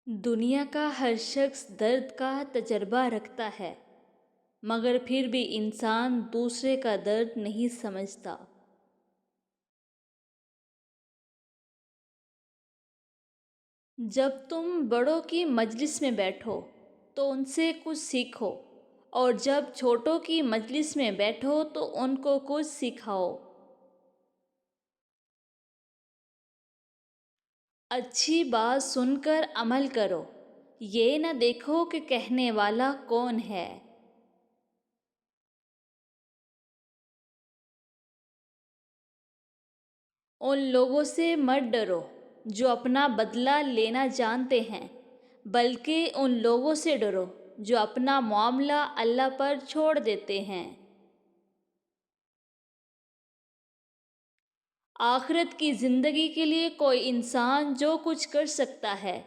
دنیا کا ہر شخص درد کا تجربہ رکھتا ہے، مگر پھر بھی انسان دوسرے کا درد نہیں سمجھتا۔ جب تم بڑوں کی مجلس میں بیٹھو تو ان سے کچھ سیکھو، اور جب چھوٹوں کی مجلس میں بیٹھو تو ان کو کچھ سکھاؤ۔ اچھی بات سن کر عمل کرو، یہ نہ دیکھو کہ کہنے والا کون ہے۔ ان لوگوں سے مت ڈرو جو اپنا بدلہ لینا جانتے ہیں، بلکہ ان لوگوں سے ڈرو جو اپنا معاملہ اللہ پر چھوڑ دیتے ہیں۔ آخرت کی زندگی کے لیے کوئی انسان جو کچھ کر سکتا ہے،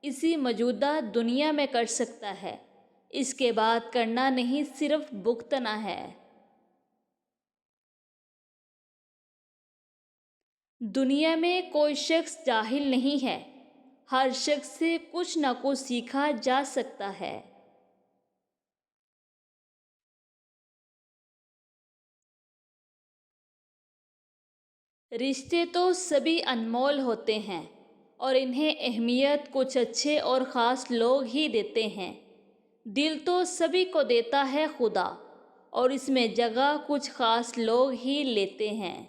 اسی موجودہ دنیا میں کر سکتا ہے، اس کے بعد کرنا نہیں، صرف بھگتنا ہے۔ دنیا میں کوئی شخص جاہل نہیں ہے، ہر شخص سے کچھ نہ کچھ سیکھا جا سکتا ہے۔ رشتے تو سبھی انمول ہوتے ہیں، اور انہیں اہمیت کچھ اچھے اور خاص لوگ ہی دیتے ہیں۔ دل تو سبھی کو دیتا ہے خدا، اور اس میں جگہ کچھ خاص لوگ ہی لیتے ہیں۔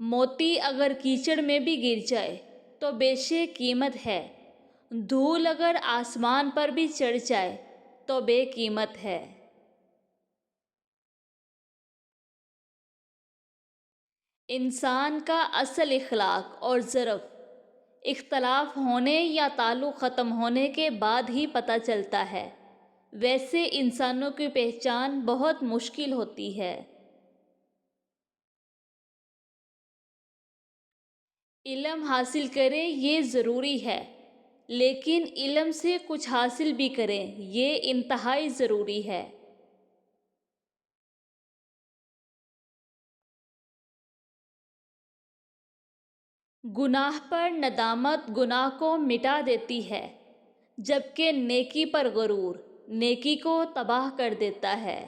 موتی اگر کیچڑ میں بھی گر جائے تو بے قیمت ہے، دھول اگر آسمان پر بھی چڑھ جائے تو بے قیمت ہے۔ انسان کا اصل اخلاق اور ظرف اختلاف ہونے یا تعلق ختم ہونے کے بعد ہی پتہ چلتا ہے، ویسے انسانوں کی پہچان بہت مشکل ہوتی ہے۔ علم حاصل کریں یہ ضروری ہے، لیکن علم سے کچھ حاصل بھی کریں یہ انتہائی ضروری ہے۔ گناہ پر ندامت گناہ کو مٹا دیتی ہے، جبکہ نیکی پر غرور نیکی کو تباہ کر دیتا ہے۔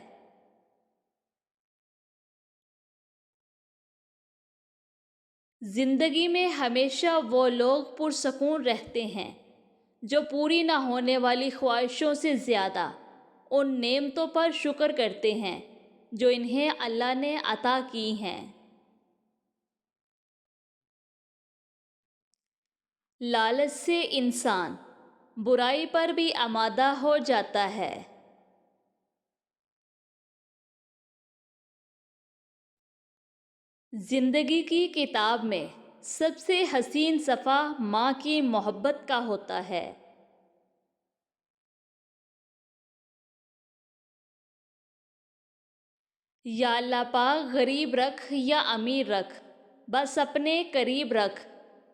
زندگی میں ہمیشہ وہ لوگ پرسکون رہتے ہیں جو پوری نہ ہونے والی خواہشوں سے زیادہ ان نعمتوں پر شکر کرتے ہیں جو انہیں اللہ نے عطا کی ہیں۔ لالچ سے انسان برائی پر بھی آمادہ ہو جاتا ہے۔ زندگی کی کتاب میں سب سے حسین صفحہ ماں کی محبت کا ہوتا ہے۔ یا اللہ پاک غریب رکھ یا امیر رکھ، بس اپنے قریب رکھ،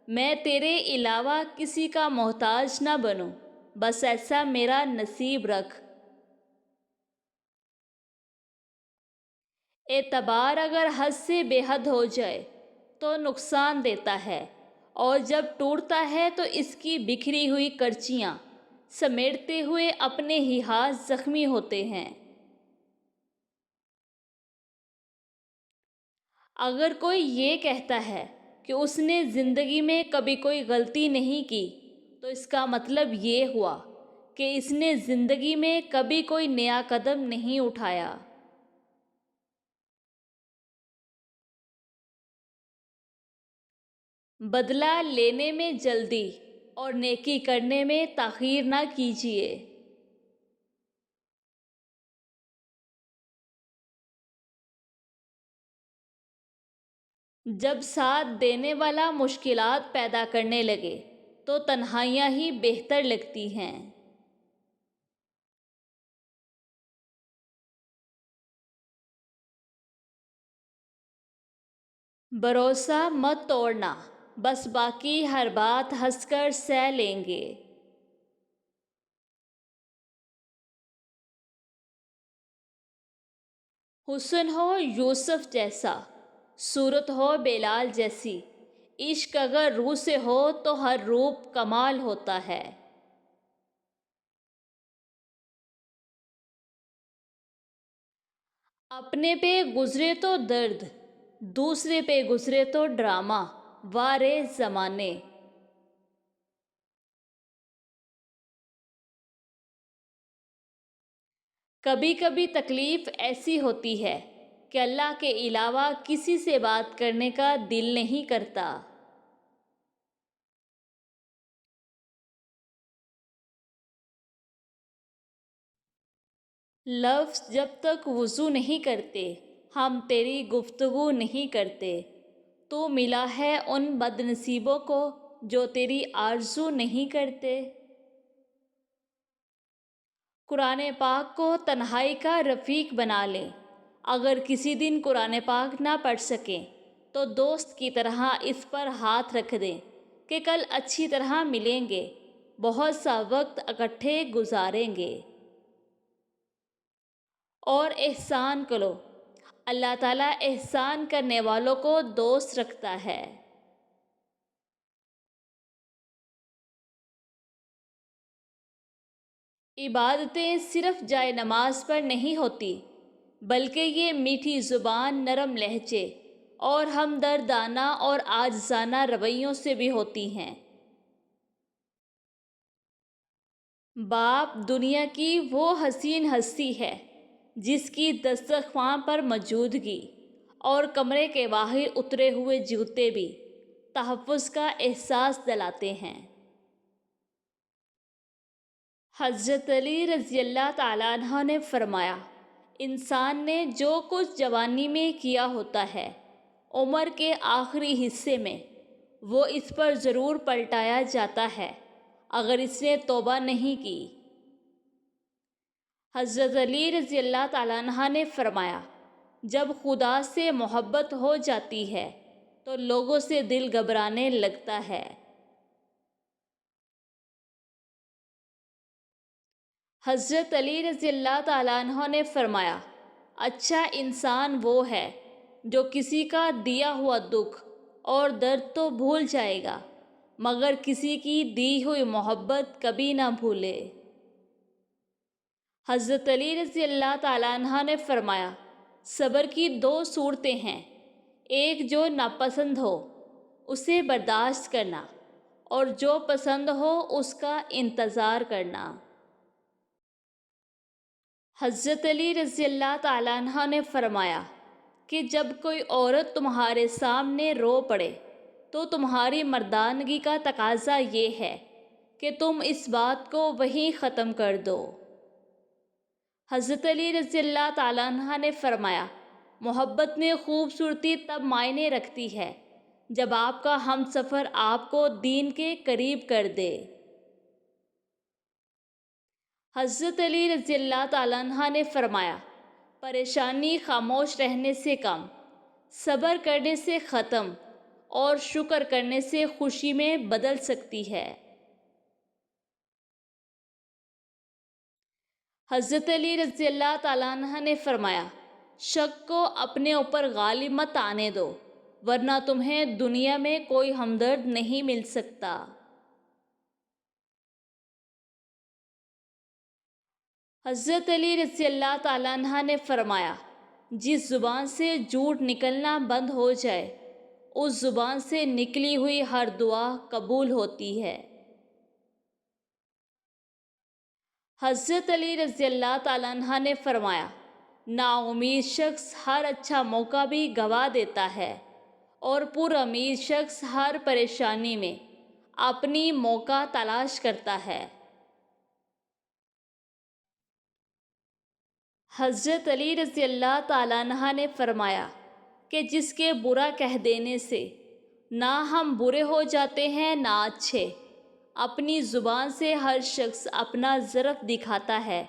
میں تیرے علاوہ کسی کا محتاج نہ بنوں، بس ایسا میرا نصیب رکھ۔ اعتبار اگر حد سے بے حد ہو جائے تو نقصان دیتا ہے، اور جب ٹوٹتا ہے تو اس کی بکھری ہوئی کرچیاں سمیٹتے ہوئے اپنے ہی ہاتھ زخمی ہوتے ہیں۔ اگر کوئی یہ کہتا ہے کہ اس نے زندگی میں کبھی کوئی غلطی نہیں کی تو اس کا مطلب یہ ہوا کہ اس نے زندگی میں کبھی کوئی نیا قدم نہیں اٹھایا۔ بدلہ لینے میں جلدی اور نیکی کرنے میں تاخیر نہ کیجیے۔ جب ساتھ دینے والا مشکلات پیدا کرنے لگے تو تنہائیاں ہی بہتر لگتی ہیں۔ بھروسہ مت توڑنا، بس باقی ہر بات ہنس کر سہ لیں گے۔ حسن ہو یوسف جیسا، صورت ہو بلال جیسی، عشق اگر روح سے ہو تو ہر روپ کمال ہوتا ہے۔ اپنے پہ گزرے تو درد، دوسرے پہ گزرے تو ڈرامہ، وارے زمانے۔ کبھی کبھی تکلیف ایسی ہوتی ہے کہ اللہ کے علاوہ کسی سے بات کرنے کا دل نہیں کرتا۔ لفظ جب تک وضو نہیں کرتے ہم تیری گفتگو نہیں کرتے، تو ملا ہے ان بد نصیبوں کو جو تیری آرزو نہیں کرتے۔ قرآن پاک کو تنہائی کا رفیق بنا لیں۔ اگر کسی دن قرآن پاک نہ پڑھ سکیں تو دوست کی طرح اس پر ہاتھ رکھ دیں کہ کل اچھی طرح ملیں گے، بہت سا وقت اکٹھے گزاریں گے۔ اور احسان کرو، اللہ تعالیٰ احسان کرنے والوں کو دوست رکھتا ہے۔ عبادتیں صرف جائے نماز پر نہیں ہوتی، بلکہ یہ میٹھی زبان، نرم لہجے اور ہمدردانہ اور عاجزانہ رویوں سے بھی ہوتی ہیں۔ باپ دنیا کی وہ حسین ہستی ہے جس کی دسترخواں پر موجودگی اور کمرے کے باہر اترے ہوئے جوتے بھی تحفظ کا احساس دلاتے ہیں۔ حضرت علی رضی اللہ تعالیٰ عنہ نے فرمایا، انسان نے جو کچھ جوانی میں کیا ہوتا ہے، عمر کے آخری حصے میں وہ اس پر ضرور پلٹایا جاتا ہے اگر اس نے توبہ نہیں کی۔ حضرت علی رضی اللہ تعالیٰ عنہ نے فرمایا، جب خدا سے محبت ہو جاتی ہے تو لوگوں سے دل گھبرانے لگتا ہے۔ حضرت علی رضی اللہ تعالیٰ عنہ نے فرمایا، اچھا انسان وہ ہے جو کسی کا دیا ہوا دکھ اور درد تو بھول جائے گا مگر کسی کی دی ہوئی محبت کبھی نہ بھولے۔ حضرت علی رضی اللہ تعالیٰ عنہ نے فرمایا، صبر کی دو صورتیں ہیں، ایک جو ناپسند ہو اسے برداشت کرنا اور جو پسند ہو اس کا انتظار کرنا۔ حضرت علی رضی اللہ تعالیٰ عنہ نے فرمایا کہ جب کوئی عورت تمہارے سامنے رو پڑے تو تمہاری مردانگی کا تقاضا یہ ہے کہ تم اس بات کو وہیں ختم کر دو۔ حضرت علی رضی اللہ تعالیٰ عنہ نے فرمایا، محبت میں خوبصورتی تب معنی رکھتی ہے جب آپ کا ہم سفر آپ کو دین کے قریب کر دے۔ حضرت علی رضی اللہ تعالیٰ عنہ نے فرمایا، پریشانی خاموش رہنے سے کم، صبر کرنے سے ختم اور شکر کرنے سے خوشی میں بدل سکتی ہے۔ حضرت علی رضی اللہ تعالیٰ عنہ نے فرمایا، شک کو اپنے اوپر غالب مت آنے دو ورنہ تمہیں دنیا میں کوئی ہمدرد نہیں مل سکتا۔ حضرت علی رضی اللہ تعالیٰ عنہ نے فرمایا، جس زبان سے جھوٹ نکلنا بند ہو جائے اس زبان سے نکلی ہوئی ہر دعا قبول ہوتی ہے۔ حضرت علی رضی اللہ تعالیٰ عنہ نے فرمایا، نا امید شخص ہر اچھا موقع بھی گنوا دیتا ہے اور پر امید شخص ہر پریشانی میں اپنی موقع تلاش کرتا ہے۔ حضرت علی رضی اللہ تعالیٰ عنہ نے فرمایا کہ جس کے برا کہہ دینے سے نہ ہم برے ہو جاتے ہیں نہ اچھے، اپنی زبان سے ہر شخص اپنا ظرف دکھاتا ہے،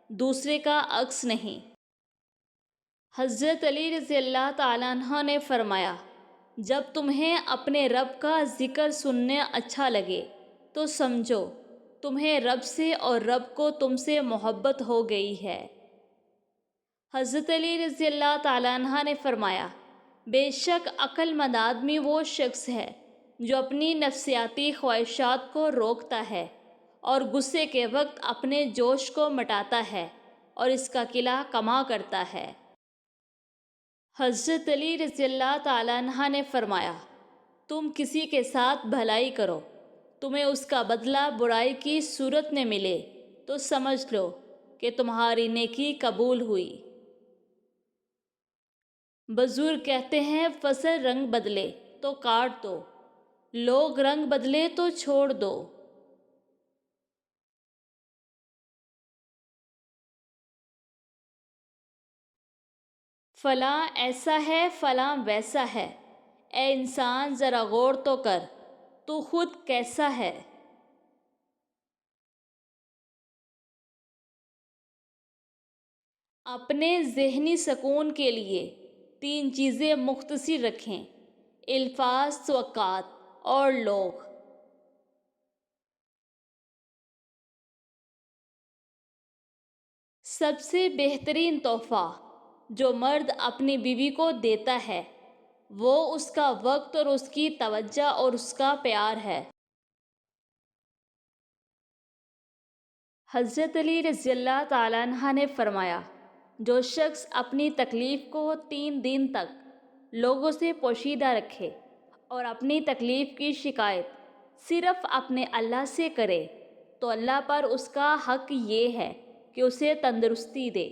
دوسرے کا عکس نہیں۔ حضرت علی رضی اللہ تعالیٰ عنہ نے فرمایا، جب تمہیں اپنے رب کا ذکر سننے اچھا لگے تو سمجھو تمہیں رب سے اور رب کو تم سے محبت ہو گئی ہے۔ حضرت علی رضی اللہ تعالیٰ عنہ نے فرمایا، بے شک عقل مند آدمی وہ شخص ہے جو اپنی نفسیاتی خواہشات کو روکتا ہے اور غصے کے وقت اپنے جوش کو مٹاتا ہے اور اس کا قلعہ کما کرتا ہے۔ حضرت علی رضی اللہ تعالیٰ عنہ نے فرمایا، تم کسی کے ساتھ بھلائی کرو، تمہیں اس کا بدلہ برائی کی صورت میں ملے تو سمجھ لو کہ تمہاری نیکی قبول ہوئی۔ بزرگ کہتے ہیں، فصل رنگ بدلے تو کاٹ دو، لوگ رنگ بدلے تو چھوڑ دو۔ فلاں ایسا ہے، فلاں ویسا ہے، اے انسان ذرا غور تو کر، تو خود کیسا ہے؟ اپنے ذہنی سکون کے لیے 3 چیزیں مختصر رکھیں: الفاظ، توقعات اور لوگ۔ سب سے بہترین تحفہ جو مرد اپنی بیوی کو دیتا ہے وہ اس کا وقت اور اس کی توجہ اور اس کا پیار ہے۔ حضرت علی رضی اللہ تعالیٰ عنہ نے فرمایا، جو شخص اپنی تکلیف کو 3 دن تک لوگوں سے پوشیدہ رکھے اور اپنی تکلیف کی شکایت صرف اپنے اللہ سے کرے تو اللہ پر اس کا حق یہ ہے کہ اسے تندرستی دے۔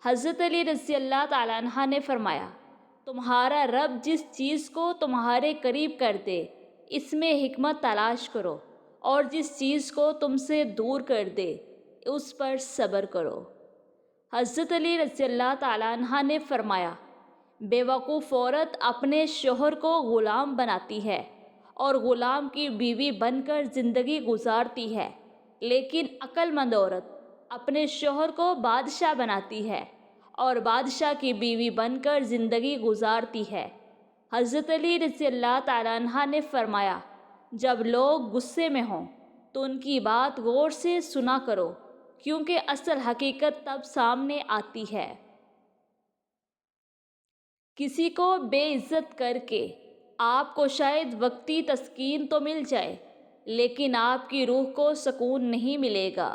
حضرت علی رضی اللہ تعالیٰ عنہ نے فرمایا، تمہارا رب جس چیز کو تمہارے قریب کر دے اس میں حکمت تلاش کرو، اور جس چیز کو تم سے دور کر دے اس پر صبر کرو۔ حضرت علی رضی اللہ تعالیٰ عنہ نے فرمایا، بے وقوف عورت اپنے شوہر کو غلام بناتی ہے اور غلام کی بیوی بن کر زندگی گزارتی ہے، لیکن عقل مند عورت اپنے شوہر کو بادشاہ بناتی ہے اور بادشاہ کی بیوی بن کر زندگی گزارتی ہے۔ حضرت علی رضی اللہ تعالیٰ عنہ نے فرمایا، جب لوگ غصے میں ہوں تو ان کی بات غور سے سنا کرو، کیونکہ اصل حقیقت تب سامنے آتی ہے۔ کسی کو بے عزت کر کے آپ کو شاید وقتی تسکین تو مل جائے، لیکن آپ کی روح کو سکون نہیں ملے گا۔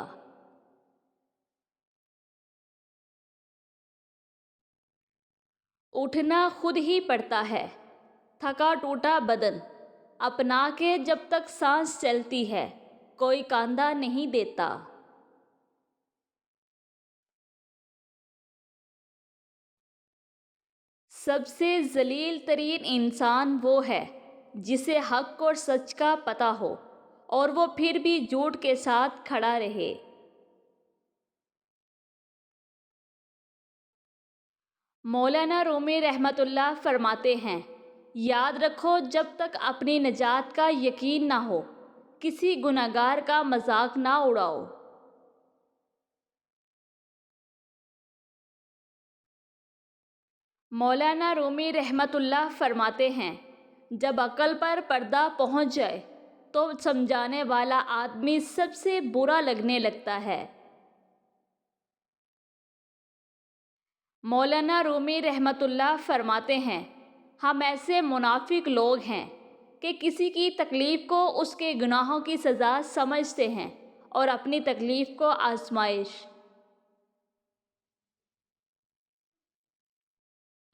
اٹھنا خود ہی پڑتا ہے، تھکا ٹوٹا بدن اپنا کے جب تک سانس چلتی ہے کوئی کاندھا نہیں دیتا۔ سب سے ذلیل ترین انسان وہ ہے جسے حق اور سچ کا پتہ ہو اور وہ پھر بھی جھوٹ کے ساتھ کھڑا رہے۔ مولانا رومی رحمۃ اللہ فرماتے ہیں، یاد رکھو جب تک اپنی نجات کا یقین نہ ہو کسی گنہگار کا مذاق نہ اڑاؤ۔ مولانا رومی رحمۃ اللہ فرماتے ہیں، جب عقل پر پردہ پہنچ جائے تو سمجھانے والا آدمی سب سے برا لگنے لگتا ہے۔ مولانا رومی رحمۃ اللہ فرماتے ہیں، ہم ایسے منافق لوگ ہیں کہ کسی کی تکلیف کو اس کے گناہوں کی سزا سمجھتے ہیں اور اپنی تکلیف کو آزمائش۔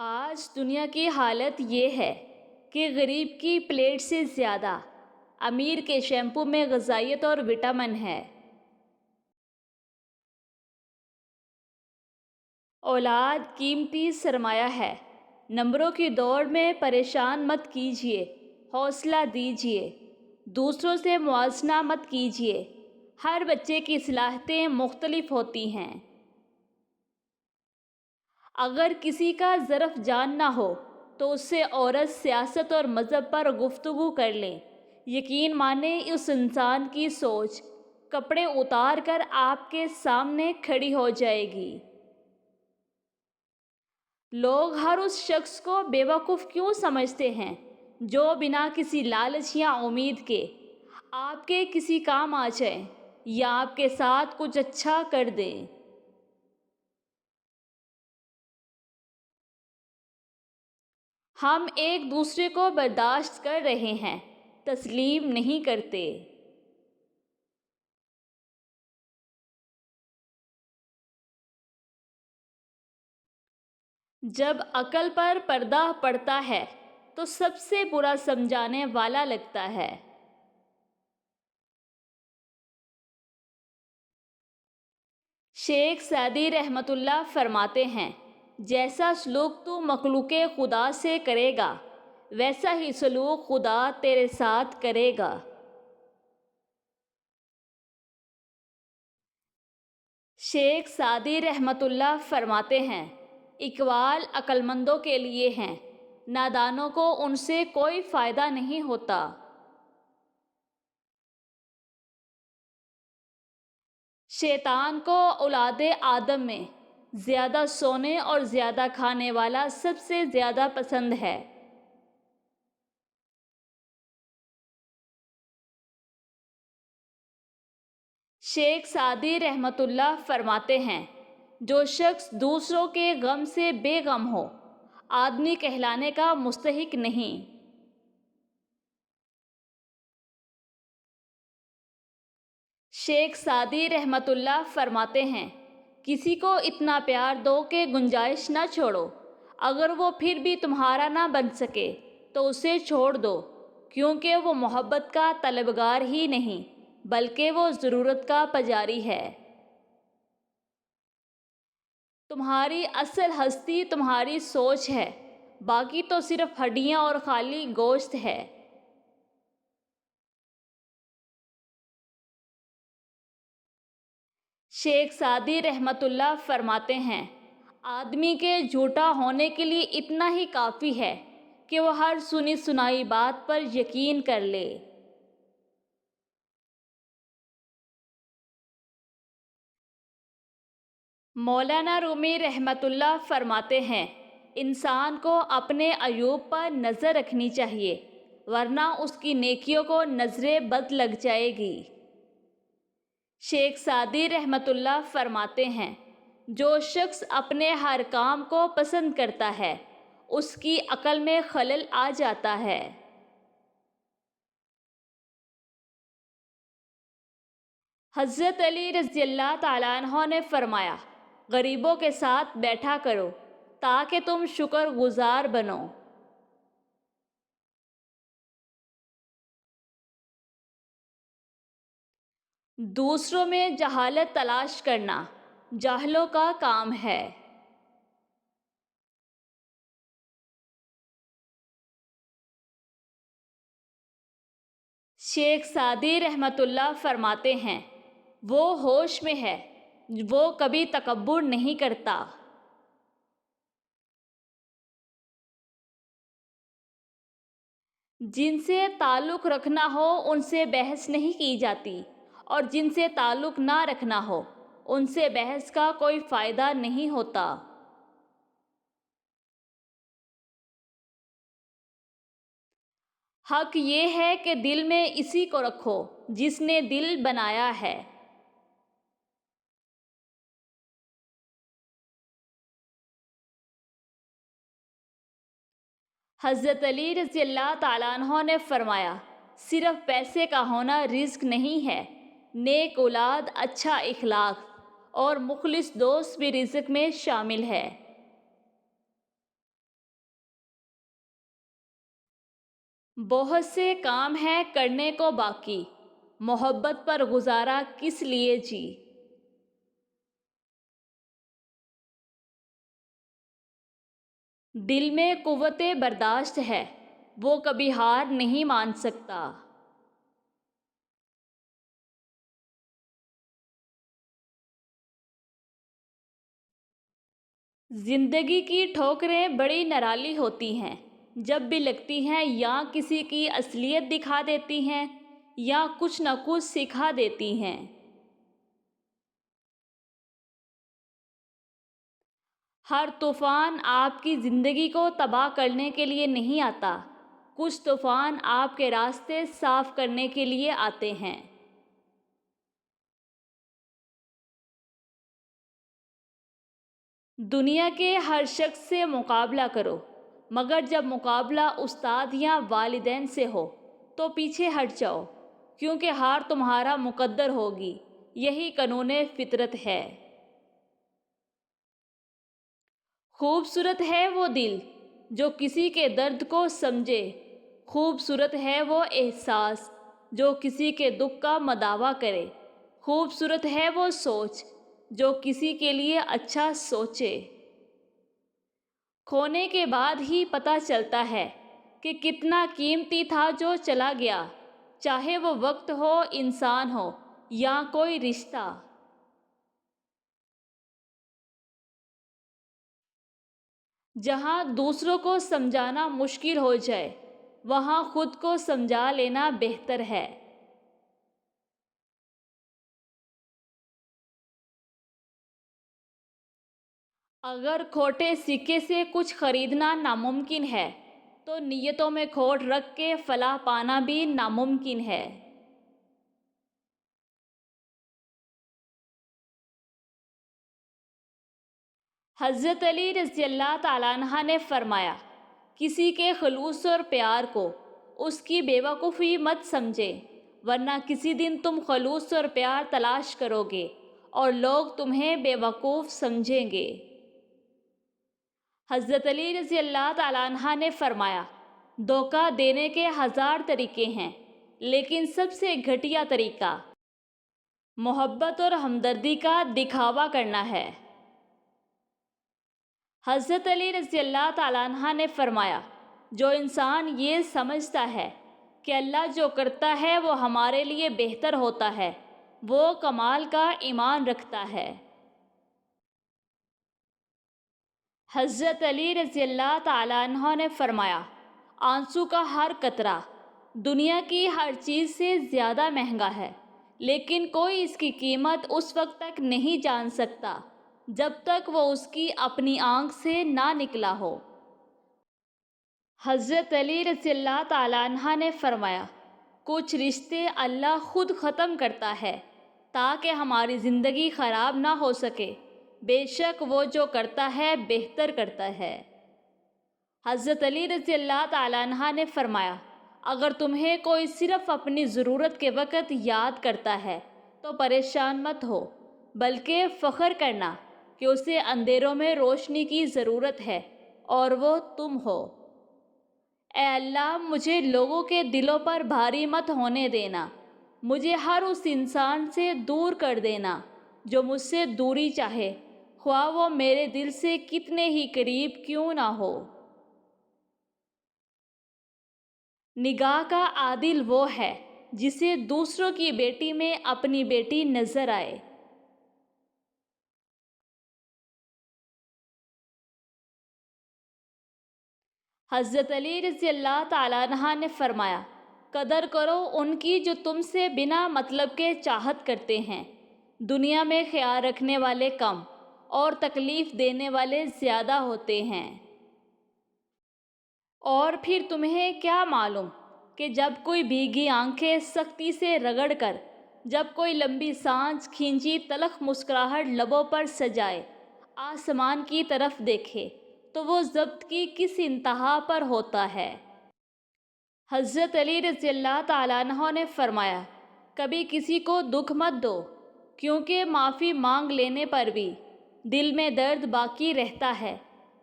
آج دنیا کی حالت یہ ہے کہ غریب کی پلیٹ سے زیادہ امیر کے شیمپو میں غذائیت اور وٹامن ہے۔ اولاد قیمتی سرمایہ ہے، نمبروں کی دوڑ میں پریشان مت کیجیے، حوصلہ دیجیے، دوسروں سے موازنہ مت کیجیے۔ ہر بچے کی صلاحیتیں مختلف ہوتی ہیں۔ اگر کسی کا ظرف جاننا ہو تو اس سے عورت، سیاست اور مذہب پر گفتگو کر لیں۔ یقین مانیں اس انسان کی سوچ کپڑے اتار کر آپ کے سامنے کھڑی ہو جائے گی۔ لوگ ہر اس شخص کو بے وقوف کیوں سمجھتے ہیں جو بنا کسی لالچ یا امید کے آپ کے کسی کام آ جائے یا آپ کے ساتھ کچھ اچھا کر دے۔ ہم ایک دوسرے کو برداشت کر رہے ہیں تسلیم نہیں کرتے۔ جب عقل پر پردہ پڑتا ہے تو سب سے برا سمجھانے والا لگتا ہے۔ شیخ سعدی رحمۃ اللہ فرماتے ہیں، جیسا سلوک تو مخلوق خدا سے کرے گا ویسا ہی سلوک خدا تیرے ساتھ کرے گا۔ شیخ سعدی رحمۃ اللہ فرماتے ہیں، اقوال عقل مندوں کے لیے ہیں، نادانوں کو ان سے کوئی فائدہ نہیں ہوتا۔ شیطان کو اولاد آدم میں زیادہ سونے اور زیادہ کھانے والا سب سے زیادہ پسند ہے۔ شیخ سعدی رحمۃ اللہ فرماتے ہیں، جو شخص دوسروں کے غم سے بے غم ہو آدمی کہلانے کا مستحق نہیں۔ شیخ سعدی رحمۃ اللہ فرماتے ہیں، کسی کو اتنا پیار دو کہ گنجائش نہ چھوڑو، اگر وہ پھر بھی تمہارا نہ بن سکے تو اسے چھوڑ دو، کیونکہ وہ محبت کا طلبگار ہی نہیں بلکہ وہ ضرورت کا پجاری ہے۔ تمہاری اصل ہستی تمہاری سوچ ہے، باقی تو صرف ہڈیاں اور خالی گوشت ہے۔ شیخ سعدی رحمۃ اللہ فرماتے ہیں، آدمی کے جھوٹا ہونے کے لیے اتنا ہی کافی ہے کہ وہ ہر سنی سنائی بات پر یقین کر لے۔ مولانا رومی رحمۃ اللہ فرماتے ہیں، انسان کو اپنے عیوب پر نظر رکھنی چاہیے ورنہ اس کی نیکیوں کو نظر بد لگ جائے گی۔ شیخ سعدی رحمۃ اللہ فرماتے ہیں، جو شخص اپنے ہر کام کو پسند کرتا ہے اس کی عقل میں خلل آ جاتا ہے۔ حضرت علی رضی اللہ تعالیٰ عنہ نے فرمایا، غریبوں کے ساتھ بیٹھا کرو تاکہ تم شکر گزار بنو۔ دوسروں میں جہالت تلاش کرنا جاہلوں کا کام ہے۔ شیخ سعدی رحمۃ اللہ فرماتے ہیں، وہ ہوش میں ہے، وہ کبھی تکبر نہیں کرتا۔ جن سے تعلق رکھنا ہو ان سے بحث نہیں کی جاتی اور جن سے تعلق نہ رکھنا ہو ان سے بحث کا کوئی فائدہ نہیں ہوتا۔ حق یہ ہے کہ دل میں اسی کو رکھو جس نے دل بنایا ہے۔ حضرت علی رضی اللہ تعالیٰ عنہ نے فرمایا، صرف پیسے کا ہونا رزق نہیں ہے، نیک اولاد، اچھا اخلاق اور مخلص دوست بھی رزق میں شامل ہے۔ بہت سے کام ہیں کرنے کو باقی، محبت پر گزارا کس لیے جی۔ دل میں قوت برداشت ہے، وہ کبھی ہار نہیں مان سکتا۔ زندگی کی ٹھوکریں بڑی نرالی ہوتی ہیں، جب بھی لگتی ہیں یا کسی کی اصلیت دکھا دیتی ہیں یا کچھ نہ کچھ سکھا دیتی ہیں۔ ہر طوفان آپ کی زندگی کو تباہ کرنے کے لیے نہیں آتا، کچھ طوفان آپ کے راستے صاف کرنے کے لیے آتے ہیں۔ دنیا کے ہر شخص سے مقابلہ کرو، مگر جب مقابلہ استاد یا والدین سے ہو تو پیچھے ہٹ جاؤ، کیونکہ ہار تمہارا مقدر ہوگی، یہی قانون فطرت ہے۔ خوبصورت ہے وہ دل جو کسی کے درد کو سمجھے، خوبصورت ہے وہ احساس جو کسی کے دکھ کا مداوا کرے، خوبصورت ہے وہ سوچ جو کسی کے لیے اچھا سوچے۔ کھونے کے بعد ہی پتہ چلتا ہے کہ کتنا قیمتی تھا جو چلا گیا، چاہے وہ وقت ہو، انسان ہو یا کوئی رشتہ۔ جہاں دوسروں کو سمجھانا مشکل ہو جائے، وہاں خود کو سمجھا لینا بہتر ہے۔ اگر کھوٹے سکے سے کچھ خریدنا ناممکن ہے تو نیتوں میں کھوٹ رکھ کے فلاح پانا بھی ناممکن ہے۔ حضرت علی رضی اللہ تعالیٰ عنہ نے فرمایا، کسی کے خلوص اور پیار کو اس کی بیوقوفی مت سمجھے، ورنہ کسی دن تم خلوص اور پیار تلاش کرو گے اور لوگ تمہیں بیوقوف سمجھیں گے۔ حضرت علی رضی اللہ تعالیٰ عنہ نے فرمایا، دھوکہ دینے کے 1000 طریقے ہیں، لیکن سب سے گھٹیا طریقہ محبت اور ہمدردی کا دکھاوا کرنا ہے۔ حضرت علی رضی اللہ تعالیٰ عنہ نے فرمایا، جو انسان یہ سمجھتا ہے کہ اللہ جو کرتا ہے وہ ہمارے لیے بہتر ہوتا ہے، وہ کمال کا ایمان رکھتا ہے۔ حضرت علی رضی اللہ تعالیٰ عنہ نے فرمایا، آنسو کا ہر قطرہ دنیا کی ہر چیز سے زیادہ مہنگا ہے، لیکن کوئی اس کی قیمت اس وقت تک نہیں جان سکتا جب تک وہ اس کی اپنی آنکھ سے نہ نکلا ہو۔ حضرت علی رضی اللہ تعالیٰ عنہ نے فرمایا، کچھ رشتے اللہ خود ختم کرتا ہے تاکہ ہماری زندگی خراب نہ ہو سکے، بے شک وہ جو کرتا ہے بہتر کرتا ہے۔ حضرت علی رضی اللہ تعالیٰ عنہ نے فرمایا، اگر تمہیں کوئی صرف اپنی ضرورت کے وقت یاد کرتا ہے تو پریشان مت ہو، بلکہ فخر کرنا کہ اسے اندھیروں میں روشنی کی ضرورت ہے اور وہ تم ہو۔ اے اللہ، مجھے لوگوں کے دلوں پر بھاری مت ہونے دینا، مجھے ہر اس انسان سے دور کر دینا جو مجھ سے دوری چاہے، خواہ وہ میرے دل سے کتنے ہی قریب کیوں نہ ہو۔ نگاہ کا عادل وہ ہے جسے دوسروں کی بیٹی میں اپنی بیٹی نظر آئے۔ حضرت علی رضی اللہ تعالیٰ عنہ نے فرمایا، قدر کرو ان کی جو تم سے بنا مطلب کے چاہت کرتے ہیں، دنیا میں خیال رکھنے والے کم اور تکلیف دینے والے زیادہ ہوتے ہیں۔ اور پھر تمہیں کیا معلوم کہ جب کوئی بھیگی آنکھیں سختی سے رگڑ کر، جب کوئی لمبی سانس کھینچی تلخ مسکراہٹ لبوں پر سجائے، آسمان کی طرف دیکھے تو وہ ضبط کی کس انتہا پر ہوتا ہے۔ حضرت علی رضی اللہ تعالیٰ عنہ نے فرمایا، کبھی کسی کو دکھ مت دو، کیونکہ معافی مانگ لینے پر بھی دل میں درد باقی رہتا ہے،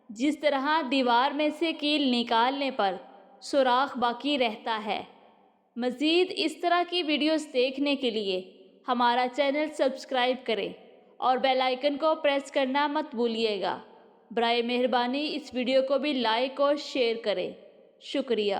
جس طرح دیوار میں سے کیل نکالنے پر سوراخ باقی رہتا ہے۔ مزید اس طرح کی ویڈیوز دیکھنے کے لیے ہمارا چینل سبسکرائب کریں اور بیل آئیکن کو پریس کرنا مت بھولیے گا۔ برائے مہربانی اس ویڈیو کو بھی لائک اور شیئر کریں۔ شکریہ۔